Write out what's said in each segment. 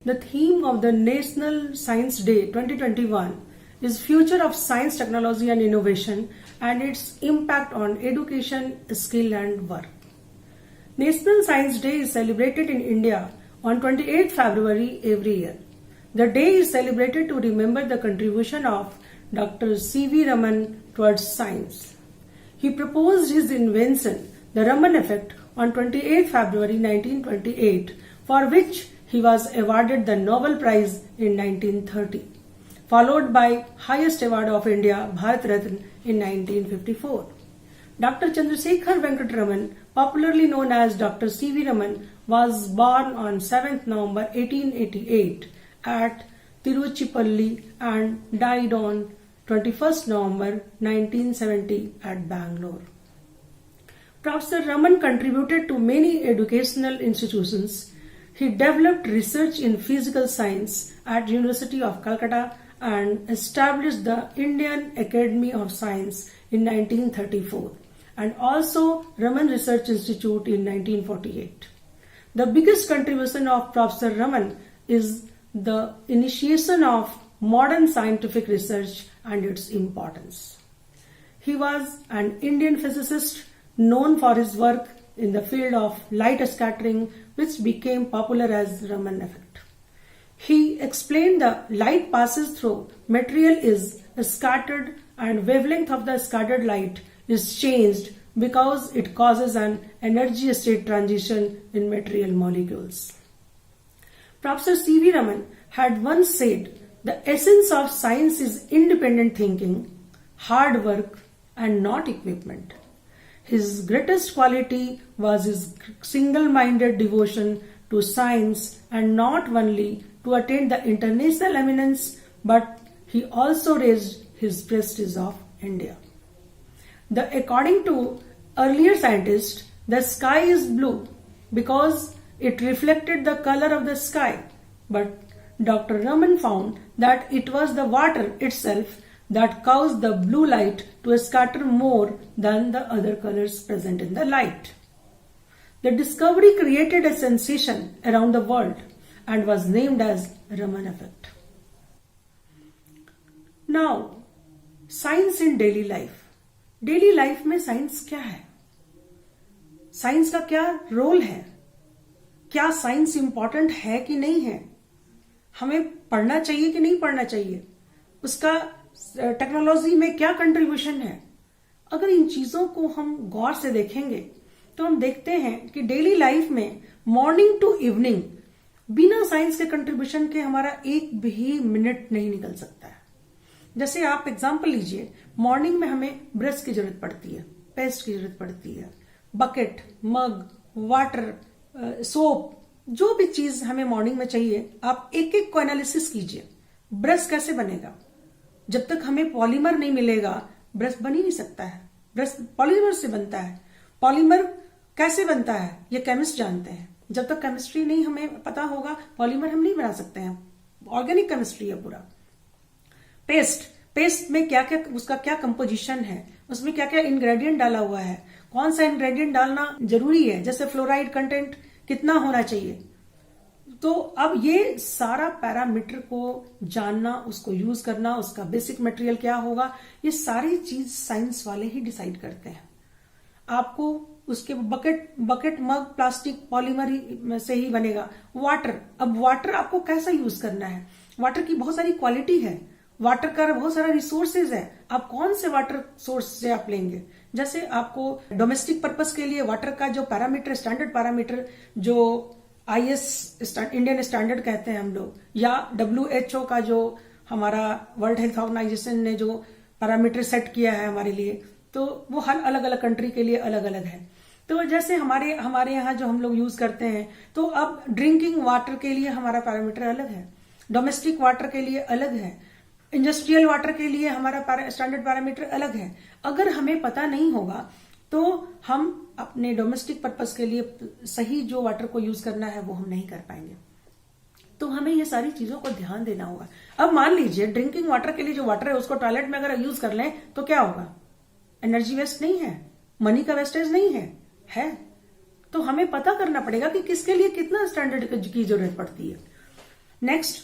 The theme of the National Science Day 2021 is Future of Science, Technology and Innovation and its impact on education, skill and work. National Science Day is celebrated in India on 28 February every year. The day is celebrated to remember the contribution of Dr. C.V. Raman towards science. He proposed his invention, the Raman effect, on 28 February 1928, for which he was awarded the Nobel Prize in 1930, followed by highest award of India, Bharat Ratna, in 1954. Dr. Chandrasekhar Venkat Raman, popularly known as Dr. C.V. Raman, was born on 7th November 1888 at Tiruchirappalli and died on 21st November 1970 at Bangalore. Professor Raman contributed to many educational institutions. He developed research in physical science at University of Calcutta and established the Indian Academy of Science in 1934 and also Raman Research Institute in 1948. The biggest contribution of Professor Raman is the initiation of modern scientific research and its importance. He was an Indian physicist known for his work in the field of light scattering, which became popular as Raman effect. He explained the light passes through material is scattered and wavelength of the scattered light is changed because it causes an energy state transition in material molecules. Professor C.V. Raman had once said, "The essence of science is independent thinking, hard work and not equipment." His greatest quality was his single-minded devotion to science and not only to attain the international eminence, but he also raised his prestige of India. According to earlier scientists, the sky is blue because it reflected the color of the sky, but Dr. Raman found that it was the water itself that caused the blue light to scatter more than the other colors present in the light. The discovery created a sensation around the world and was named as Raman effect. Now, science in daily life. Daily life में science क्या है? Science का क्या role है? क्या science important है कि नहीं है? हमें पढ़ना चाहिए कि नहीं पढ़ना चाहिए? उसका टेक्नोलॉजी में क्या कंट्रीब्यूशन है? अगर इन चीजों को हम गौर से देखेंगे तो हम देखते हैं कि डेली लाइफ में मॉर्निंग टू इवनिंग बिना साइंस के कंट्रीब्यूशन के हमारा एक भी मिनट नहीं निकल सकता है। जैसे आप एग्जांपल लीजिए, मॉर्निंग में हमें ब्रश की जरूरत पड़ती है, पेस्ट की जरूरत पड़ती है, बकेट, मग, वाटर, सोप, जो भी चीज हमें मॉर्निंग में चाहिए, आप एक एक को एनालिसिस कीजिए। ब्रश कैसे बनेगा? जब तक हमें पॉलीमर नहीं मिलेगा ब्रश बन ही नहीं सकता है। ब्रश पॉलीमर से बनता है। पॉलीमर कैसे बनता है ये केमिस्ट जानते हैं। जब तक केमिस्ट्री नहीं हमें पता होगा पॉलीमर हम नहीं बना सकते हैं। ऑर्गेनिक केमिस्ट्री है पूरा। पेस्ट में क्या क्या, उसका क्या कंपोजिशन है, उसमें क्या क्या इंग्रेडिएंट डाला हुआ है, कौन सा इंग्रेडिएंट डालना जरूरी है, जैसे फ्लोराइड कंटेंट कितना होना चाहिए। तो अब ये सारा पैरामीटर को जानना, उसको यूज करना, उसका बेसिक मटेरियल क्या होगा, ये सारी चीज साइंस वाले ही डिसाइड करते हैं। आपको उसके बकेट मग प्लास्टिक पॉलीमर से ही बनेगा। वाटर, अब वाटर आपको कैसा यूज करना है? वाटर की बहुत सारी क्वालिटी है, वाटर का बहुत सारा रिसोर्सेज है। आप कौन से वाटर सोर्स से आप लेंगे? जैसे आपको डोमेस्टिक पर्पस के लिए वाटर का जो पैरामीटर, स्टैंडर्ड पैरामीटर, जो IS इंडियन स्टैंडर्ड कहते हैं हम लोग, या WHO का जो हमारा वर्ल्ड हेल्थ ऑर्गेनाइजेशन ने जो पैरामीटर सेट किया है हमारे लिए, तो वो हर अलग अलग कंट्री के लिए अलग अलग है। तो जैसे हमारे यहाँ जो हम लोग यूज करते हैं, तो अब ड्रिंकिंग वाटर के लिए हमारा पैरामीटर अलग है, डोमेस्टिक वाटर के लिए अलग है, इंडस्ट्रियल वाटर के लिए हमारा स्टैंडर्ड पैरामीटर अलग है। अगर हमें पता नहीं होगा तो हम अपने डोमेस्टिक पर्पस के लिए सही जो वाटर को यूज करना है वो हम नहीं कर पाएंगे। तो हमें ये सारी चीजों को ध्यान देना होगा। अब मान लीजिए ड्रिंकिंग वाटर के लिए जो वाटर है उसको टॉयलेट में अगर यूज कर लें तो क्या होगा? एनर्जी वेस्ट नहीं है, मनी का वेस्टेज नहीं है। तो हमें पता करना पड़ेगा कि किसके लिए कितना स्टैंडर्ड की जरूरत पड़ती है। नेक्स्ट,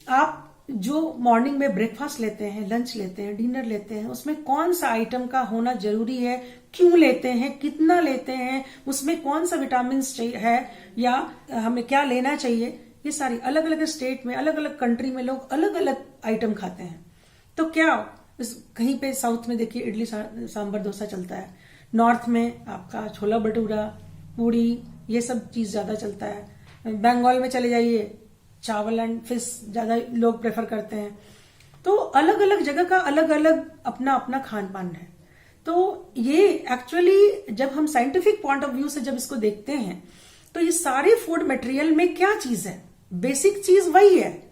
आप जो मॉर्निंग में ब्रेकफास्ट लेते हैं, लंच लेते हैं, डिनर लेते हैं, उसमें कौन सा आइटम का होना जरूरी है, क्यों लेते हैं, कितना लेते हैं, उसमें कौन सा विटामिन है या हमें क्या लेना चाहिए, ये सारी अलग अलग स्टेट में, अलग अलग कंट्री में लोग अलग अलग आइटम खाते हैं। तो क्या कहीं पे साउथ में देखिए इडली सांभर डोसा चलता है, नॉर्थ में आपका छोला भटूरा, पूड़ी, ये सब चीज ज्यादा चलता है। बंगाल में चले जाइए, चावल एंड फिश ज्यादा लोग प्रेफर करते हैं। तो अलग अलग जगह का अलग अलग अपना अपना खान पान है। तो ये एक्चुअली जब हम साइंटिफिक पॉइंट ऑफ व्यू से जब इसको देखते हैं तो ये सारे फूड मटेरियल में क्या चीज है, बेसिक चीज वही है।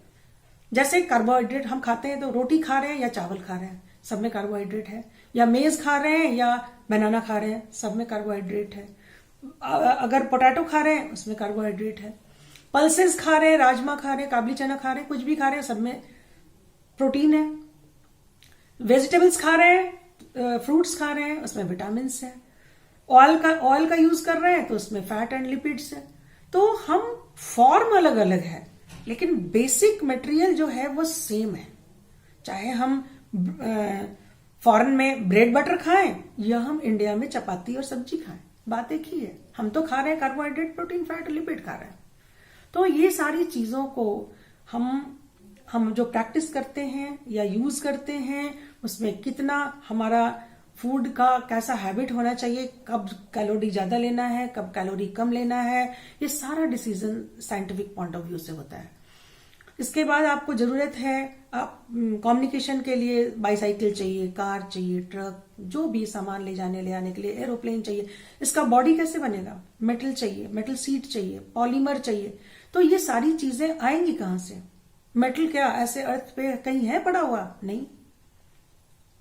जैसे कार्बोहाइड्रेट हम खाते हैं, तो रोटी खा रहे हैं या चावल खा रहे हैं, सब में कार्बोहाइड्रेट है, या मेज खा रहे हैं या बनाना खा रहे हैं, सब में कार्बोहाइड्रेट है। अगर पोटैटो खा रहे हैं उसमें कार्बोहाइड्रेट है, पल्सेस खा रहे हैं, राजमा खा रहे हैं, काबली चना खा रहे हैं, कुछ भी खा रहे हैं, सब में प्रोटीन है। वेजिटेबल्स खा रहे हैं, फ्रूट्स खा रहे हैं, उसमें विटामिन है। ऑयल का यूज कर रहे हैं तो उसमें फैट एंड लिपिड्स है। तो हम फॉर्म अलग अलग है लेकिन बेसिक मटेरियल जो है वो सेम है। चाहे हम फॉरेन में ब्रेड बटर खाएं या हम इंडिया में चपाती और सब्जी खाएं, बात एक ही है। हम तो खा रहे हैं कार्बोहाइड्रेट, प्रोटीन, फैट, लिपिड खा रहे हैं। तो ये सारी चीजों को हम जो प्रैक्टिस करते हैं या यूज करते हैं, उसमें कितना हमारा फूड का कैसा हैबिट होना चाहिए, कब कैलोरी ज्यादा लेना है, कब कैलोरी कम लेना है, ये सारा decision scientific point of view से होता है। इसके बाद आपको जरूरत है, आप कम्युनिकेशन के लिए बाईसाइकिल चाहिए, कार चाहिए, ट्रक, जो भी सामान ले जाने ले आने के लिए एरोप्लेन चाहिए। इसका बॉडी कैसे बनेगा? मेटल चाहिए, मेटल सीट चाहिए, पॉलीमर चाहिए। तो ये सारी चीजें आएंगी कहां से? मेटल क्या ऐसे अर्थ पे कहीं है पड़ा हुआ? नहीं।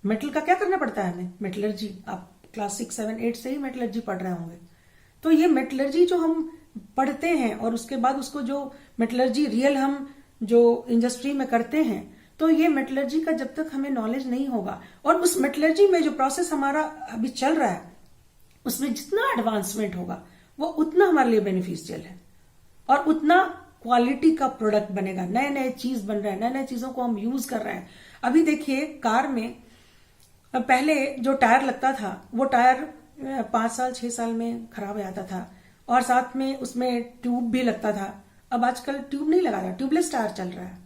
मेटल का क्या करना पड़ता है हमें? मेटलर्जी। आप क्लास 6, 7, 8 से ही मेटलर्जी पढ़ रहे होंगे। तो ये मेटलर्जी जो हम पढ़ते हैं और उसके बाद उसको जो मेटलर्जी रियल हम जो इंडस्ट्री में करते हैं, तो ये मेटलर्जी का जब तक हमें नॉलेज नहीं होगा और उस मेटलर्जी में जो प्रोसेस हमारा अभी चल रहा है उसमें जितना एडवांसमेंट होगा वो उतना हमारे लिए बेनिफिशियल है और उतना क्वालिटी का प्रोडक्ट बनेगा। नए नए चीज बन रहे हैं, नए नए चीजों को हम यूज कर रहे हैं। अभी देखिए कार में पहले जो टायर लगता था वो टायर 5 साल 6 साल में खराब हो जाता था और साथ में उसमें ट्यूब भी लगता था। अब आजकल ट्यूब नहीं लगा रहा, ट्यूबलेस टायर चल रहा है।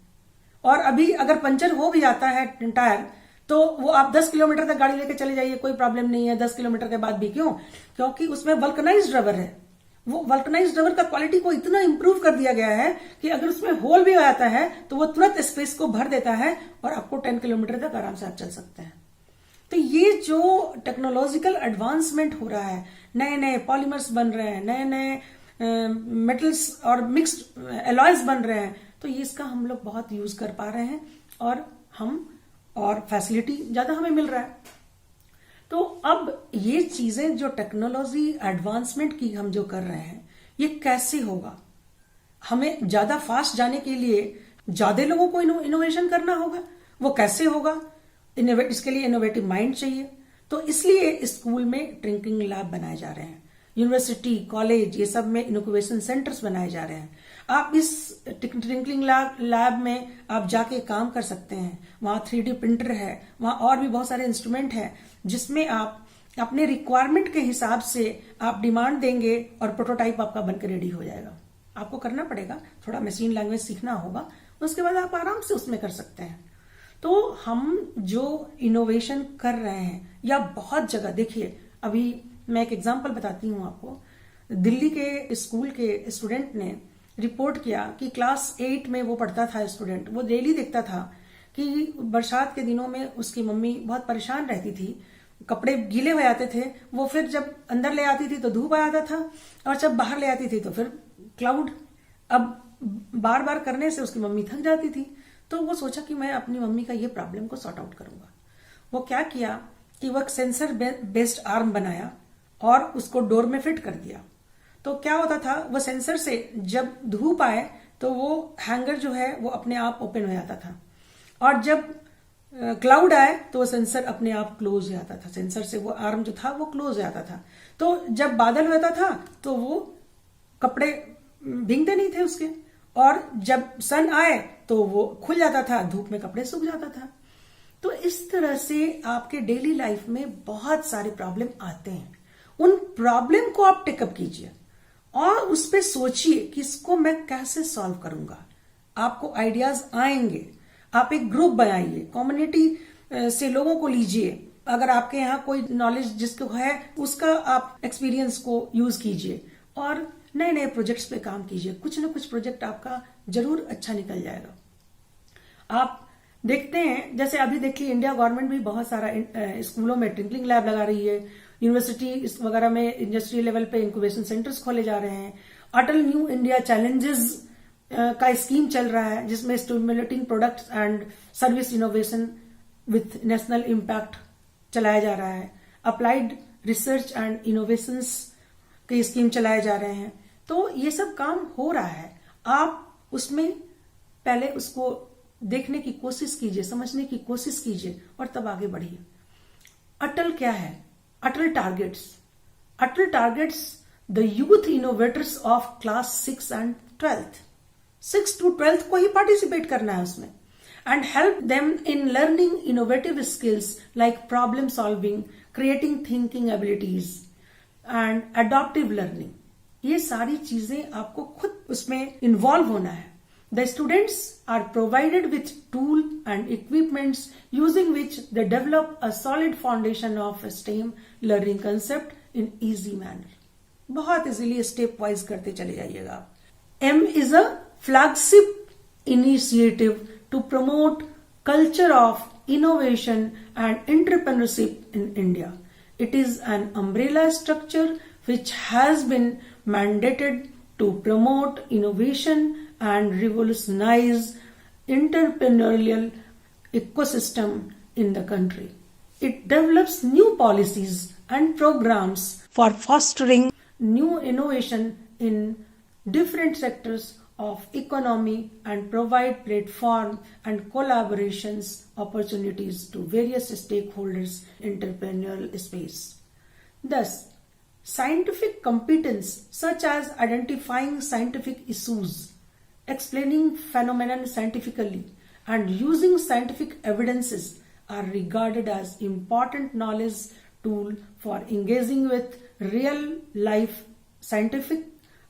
और अभी अगर पंचर हो भी जाता है टायर तो वो आप 10 किलोमीटर तक गाड़ी लेके चले जाइए, कोई प्रॉब्लम नहीं है। 10 किलोमीटर के बाद भी क्यों? क्योंकि उसमें वल्कनाइज्ड रबर है। वो वल्कनाइज्ड रबर का क्वालिटी को इतना इंप्रूव कर दिया गया है कि अगर उसमें होल भी हो जाता है तो वो तुरंत स्पेस को भर देता है और आपको 10 किलोमीटर तक आराम से आप चल सकते हैं। तो ये जो टेक्नोलॉजिकल एडवांसमेंट हो रहा है, नए नए पॉलीमर्स बन रहे हैं, नए नए मेटल्स और मिक्स्ड एलॉयज बन रहे हैं, तो ये इसका हम लोग बहुत यूज कर पा रहे हैं और फैसिलिटी ज्यादा हमें मिल रहा है। तो अब ये चीजें जो टेक्नोलॉजी एडवांसमेंट की हम जो कर रहे हैं, ये कैसे होगा? हमें ज्यादा फास्ट जाने के लिए ज्यादा लोगों को इनोवेशन करना होगा। वो कैसे होगा? इसके लिए इनोवेटिव माइंड चाहिए। तो इसलिए स्कूल में ट्रिंकिंग लैब बनाए जा रहे हैं, यूनिवर्सिटी, कॉलेज, ये सब में इनोवेशन सेंटर्स बनाए जा रहे हैं। आप इस ट्रिंकिंग लैब में आप जाके काम कर सकते हैं। वहां 3D प्रिंटर है, वहां और भी बहुत सारे इंस्ट्रूमेंट हैं जिसमें आप अपने रिक्वायरमेंट के हिसाब से आप डिमांड देंगे और प्रोटोटाइप आपका बनकर रेडी हो जाएगा। आपको करना पड़ेगा, थोड़ा मशीन लैंग्वेज सीखना होगा, उसके बाद आप आराम से उसमें कर सकते हैं। तो हम जो इनोवेशन कर रहे हैं या बहुत जगह देखिए, अभी मैं एक एग्जांपल बताती हूँ आपको। दिल्ली के स्कूल के स्टूडेंट ने रिपोर्ट किया कि क्लास 8 में वो पढ़ता था स्टूडेंट, वो डेली देखता था कि बरसात के दिनों में उसकी मम्मी बहुत परेशान रहती थी, कपड़े गीले हो जाते थे, वो फिर जब अंदर ले आती थी तो धूप आ जाता था और जब बाहर ले आती थी तो फिर क्लाउड। अब बार बार करने से उसकी मम्मी थक जाती थी। तो वो सोचा कि मैं अपनी मम्मी का ये प्रॉब्लम को सॉर्ट आउट करूंगा। वो क्या किया कि वो एक सेंसर बेस्ड आर्म बनाया और उसको डोर में फिट कर दिया। तो क्या होता था, वो सेंसर से जब धूप आए तो वो हैंगर जो है वो अपने आप ओपन हो जाता था और जब क्लाउड आए तो वो सेंसर अपने आप क्लोज हो जाता था। सेंसर से वो आर्म जो था वो क्लोज हो जाता था। तो जब बादल होता था तो वो कपड़े भीगते नहीं थे उसके और जब सन आए तो वो खुल जाता था, धूप में कपड़े सूख जाता था। तो इस तरह से आपके डेली लाइफ में बहुत सारे प्रॉब्लम आते हैं। उन प्रॉब्लम को आप टेकअप कीजिए और उस पर सोचिए कि इसको मैं कैसे सॉल्व करूंगा। आपको आइडियाज आएंगे, आप एक ग्रुप बनाइए, कम्युनिटी से लोगों को लीजिए। अगर आपके यहाँ कोई नॉलेज जिसको है उसका आप एक्सपीरियंस को यूज कीजिए और नए नए प्रोजेक्ट्स पे काम कीजिए। कुछ ना कुछ प्रोजेक्ट आपका जरूर अच्छा निकल जाएगा। आप देखते हैं, जैसे अभी देखिए इंडिया गवर्नमेंट भी बहुत सारा स्कूलों में ट्विंकलिंग लैब लगा रही है, यूनिवर्सिटी वगैरह में इंडस्ट्रियल लेवल पे इंक्यूबेशन सेंटर्स खोले जा रहे हैं। अटल न्यू इंडिया चैलेंजेस का स्कीम चल रहा है जिसमें stimulating products and service innovation with national impact चलाया जा रहा है। अप्लाइड रिसर्च एंड इनोवेशंस के स्कीम चलाए जा रहे हैं। तो ये सब काम हो रहा है। आप उसमें पहले उसको देखने की कोशिश कीजिए, समझने की कोशिश कीजिए और तब आगे बढ़िए। अटल क्या है? Atal targets. Atal targets the youth innovators of class 6 and 12th। 6 to 12th को ही पार्टिसिपेट करना है उसमें, and help them in learning innovative skills like problem solving, creating thinking abilities and adaptive learning। ये सारी चीजें आपको खुद उसमें इन्वॉल्व होना है। The students are provided with tool and equipments using which they develop a solid foundation of STEM learning concept in easy manner। बहुत easily step wise करते चले जाइएगा। M is a flagship initiative to promote culture of innovation and entrepreneurship in India। It is an umbrella structure which has been mandated to promote innovation and revolutionize entrepreneurial ecosystem in the country। It develops new policies and programs for fostering new innovation in different sectors of economy and provide platform and collaborations opportunities to various stakeholders in entrepreneurial space। Thus, scientific competence such as identifying scientific issues, explaining phenomena scientifically, and using scientific evidences are regarded as important knowledge tool for engaging with real life scientific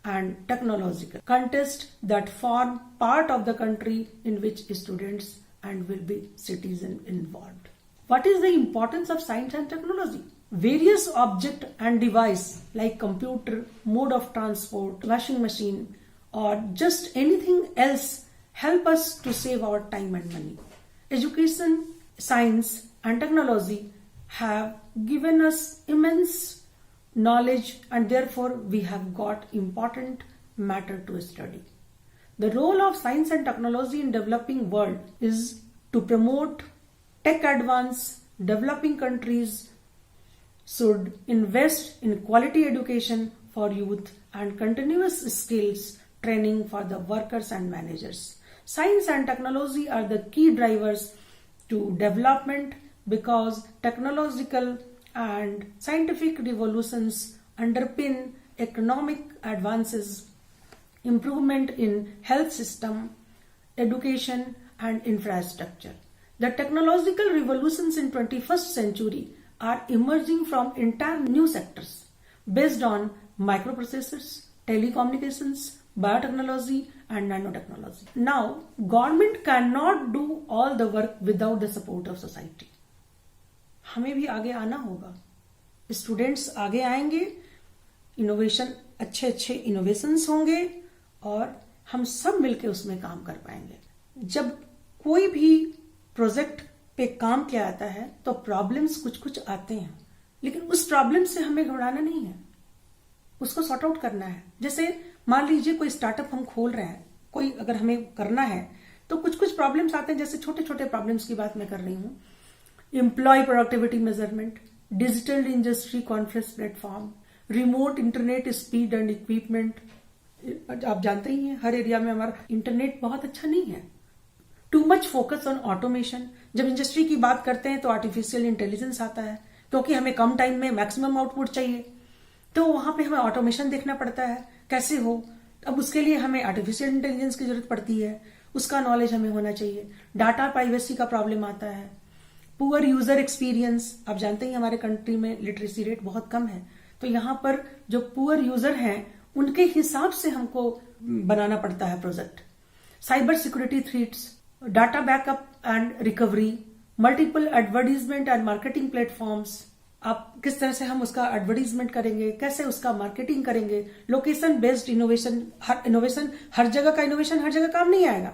and technological context that form part of the country in which students and will be citizens involved। What is the importance of science and technology? Various object and device like computer, mode of transport, washing machine, or just anything else help us to save our time and money। Education, science and technology have given us immense knowledge and therefore we have got important matter to study। The role of science and technology in developing world is to promote tech advance। Developing countries should invest in quality education for youth and continuous skills training for the workers and managers। Science and technology are the key drivers to development because technological and scientific revolutions underpin economic advances, improvement in health system, education and infrastructure। The technological revolutions in 21st century are emerging from entire new sectors based on microprocessors, telecommunications, biotechnology and nanotechnology। Now, government cannot do all the work without the support of society। हमें भी आगे आना होगा, students आगे आएंगे, innovation अच्छे अच्छे innovations होंगे और हम सब मिलके उसमें काम कर पाएंगे। जब कोई भी प्रोजेक्ट पे काम किया जाता है तो प्रॉब्लम्स कुछ कुछ आते हैं, लेकिन उस प्रॉब्लम से हमें घबराना नहीं है, उसको सॉर्ट आउट करना है। जैसे मान लीजिए कोई स्टार्टअप हम खोल रहे हैं, कोई अगर हमें करना है तो कुछ कुछ प्रॉब्लम्स आते हैं। जैसे छोटे छोटे प्रॉब्लम्स की बात मैं कर रही हूँ, employ productivity measurement, digital industry conference platform, remote internet speed and equipment. आप जानते ही हैं हर एरिया में हमारा इंटरनेट बहुत अच्छा नहीं है। Too much focus on automation. जब इंडस्ट्री की बात करते हैं तो आर्टिफिशियल इंटेलिजेंस आता है, क्योंकि हमें कम टाइम में मैक्सिमम आउटपुट चाहिए, तो वहां पे हमें ऑटोमेशन देखना पड़ता है कैसे हो। अब उसके लिए हमें आर्टिफिशियल इंटेलिजेंस की जरूरत पड़ती है, उसका नॉलेज हमें होना चाहिए। डाटा प्राइवेसी का प्रॉब्लम आता है, पुअर यूजर एक्सपीरियंस, आप जानते ही हमारे कंट्री में लिटरेसी रेट बहुत कम है, तो यहाँ पर जो पुअर यूजर हैं उनके हिसाब से हमको बनाना पड़ता है project. Cyber security threats, data backup and recovery, multiple advertisement and marketing platforms, आप किस तरह से हम उसका एडवर्टीजमेंट करेंगे, कैसे उसका मार्केटिंग करेंगे, लोकेशन बेस्ड इनोवेशन, हर जगह का इनोवेशन हर जगह काम नहीं आएगा।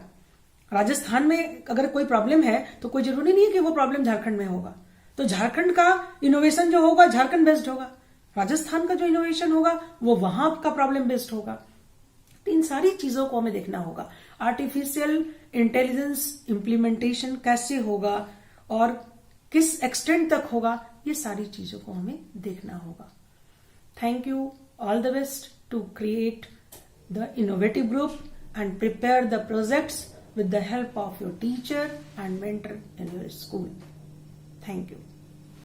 राजस्थान में अगर कोई प्रॉब्लम है तो कोई जरूरी नहीं है कि वो प्रॉब्लम झारखंड में होगा, तो झारखंड का इनोवेशन जो होगा झारखंड बेस्ड होगा, राजस्थान का जो इनोवेशन होगा वो वहां का प्रॉब्लम बेस्ड होगा। तो इन सारी चीजों को हमें देखना होगा। आर्टिफिशियल इंटेलिजेंस इम्प्लीमेंटेशन कैसे होगा और किस एक्सटेंट तक होगा, ये सारी चीजों को हमें देखना होगा। Thank you, all the best to create the innovative group and prepare the projects with the help of your teacher and mentor in your school. Thank you.